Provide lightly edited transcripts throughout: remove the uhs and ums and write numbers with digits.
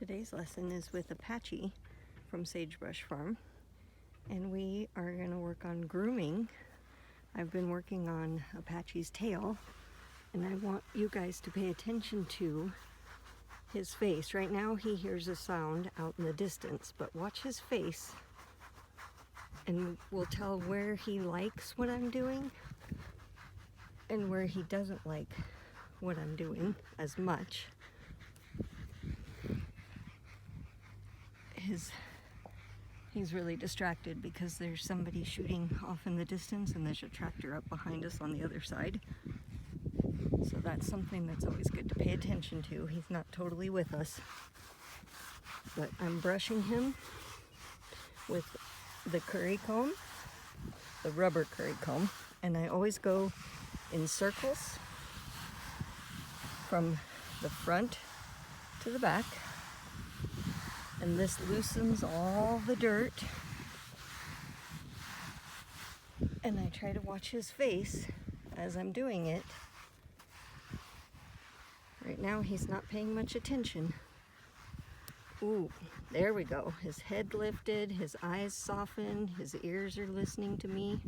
Today's lesson is with Apache from Sagebrush Farm, and we are going to work on grooming. I've been working on Apache's tail, and I want you guys to pay attention to his face. Right now he hears a sound out in the distance, but watch his face and we'll tell where he likes what I'm doing and where he doesn't like what I'm doing as much. He's really distracted because there's somebody shooting off in the distance and there's a tractor up behind us on the other side. So that's something that's always good to pay attention to. He's not totally with us. But I'm brushing him with the curry comb, the rubber curry comb, and I always go in circles from the front to the back. And this loosens all the dirt. And I try to watch his face as I'm doing it. Right now he's not paying much attention. Ooh, there we go. His head lifted, his eyes softened, his ears are listening to me.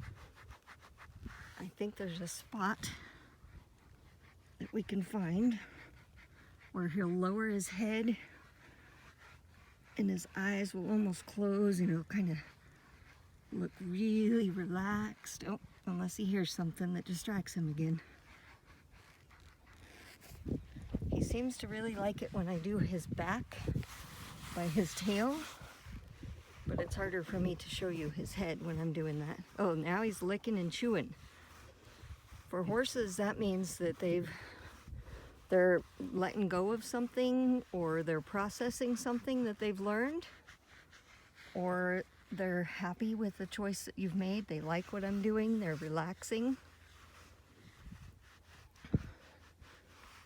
I think there's a spot that we can find where he'll lower his head and his eyes will almost close and he'll kind of look really relaxed. Oh, unless he hears something that distracts him again. He seems to really like it when I do his back by his tail, but it's harder for me to show you his head when I'm doing that. Oh, now he's licking and chewing. For horses, that means that they're letting go of something, or they're processing something that they've learned, or they're happy with the choice that you've made. They like what I'm doing, they're relaxing.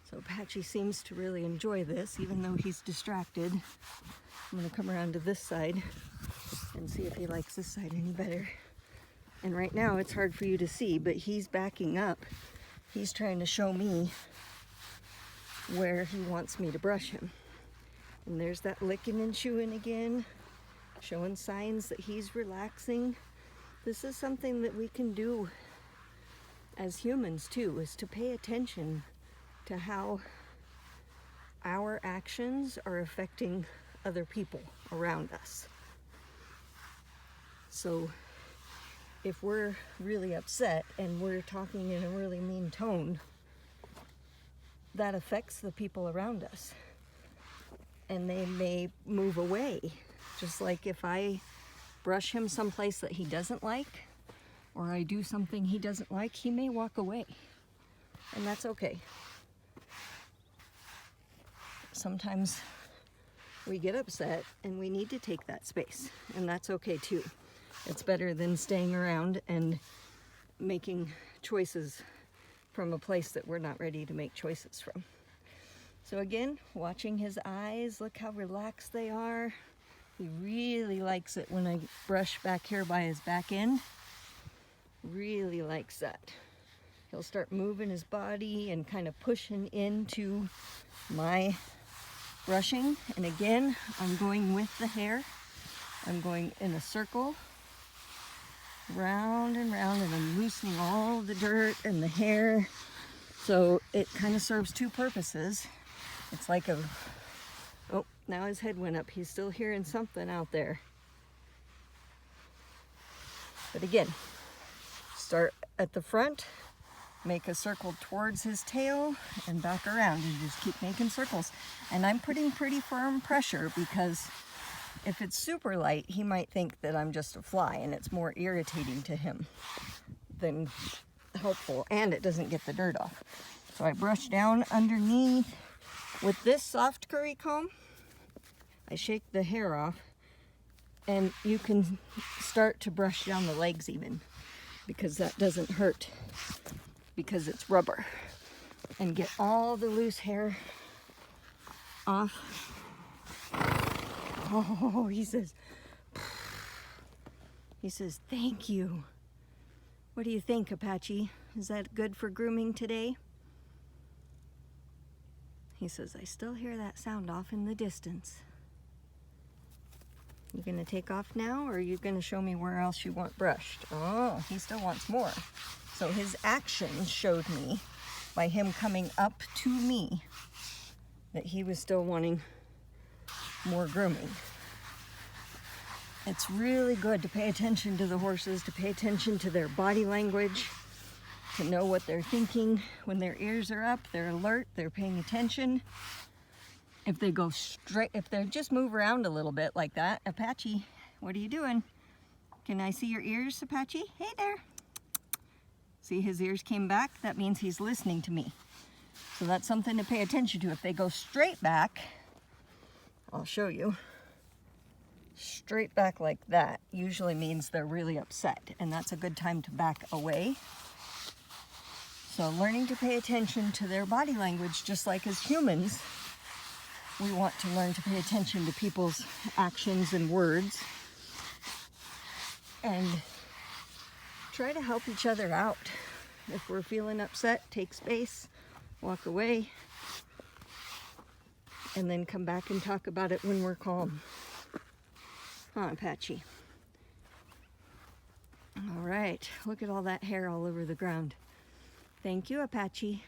So Apache seems to really enjoy this, even though he's distracted. I'm gonna come around to this side and see if he likes this side any better. And right now it's hard for you to see, but he's backing up. He's trying to show me where he wants me to brush him. And there's that licking and chewing again, showing signs that he's relaxing. This is something that we can do as humans too, is to pay attention to how our actions are affecting other people around us. So if we're really upset and we're talking in a really mean tone, that affects the people around us, and they may move away. Just like if I brush him someplace that he doesn't like, or I do something he doesn't like, he may walk away, and that's okay. Sometimes we get upset and we need to take that space, and that's okay too. It's better than staying around and making choices from a place that we're not ready to make choices from. So again, watching his eyes, look how relaxed they are. He really likes it when I brush back here by his back end. Really likes that. He'll start moving his body and kind of pushing into my brushing. And again, I'm going with the hair. I'm going in a circle, round and round, and I'm loosening all the dirt and the hair. So it kind of serves two purposes. It's like oh, now his head went up. He's still hearing something out there. But again, start at the front, make a circle towards his tail, and back around. You just keep making circles. And I'm putting pretty firm pressure, because if it's super light, he might think that I'm just a fly, and it's more irritating to him than helpful, and it doesn't get the dirt off. So I brush down underneath with this soft curry comb. I shake the hair off, and you can start to brush down the legs even, because that doesn't hurt, because it's rubber, and get all the loose hair off. Oh, he says, thank you. What do you think, Apache? Is that good for grooming today? He says, I still hear that sound off in the distance. You gonna take off now, or are you gonna show me where else you want brushed? Oh, he still wants more. So his actions showed me, by him coming up to me, that he was still wanting more grooming. It's really good to pay attention to the horses, to pay attention to their body language, to know what they're thinking. When their ears are up, they're alert, they're paying attention. If they go straight, if they just move around a little bit like that, Apache, what are you doing? Can I see your ears, Apache? Hey there. See, his ears came back. That means he's listening to me. So that's something to pay attention to. If they go straight back, I'll show you. Straight back like that usually means they're really upset, and that's a good time to back away. So learning to pay attention to their body language, just like as humans, we want to learn to pay attention to people's actions and words and try to help each other out. If we're feeling upset, take space, walk away, and then come back and talk about it when we're calm. Huh, Apache? All right, look at all that hair all over the ground. Thank you, Apache.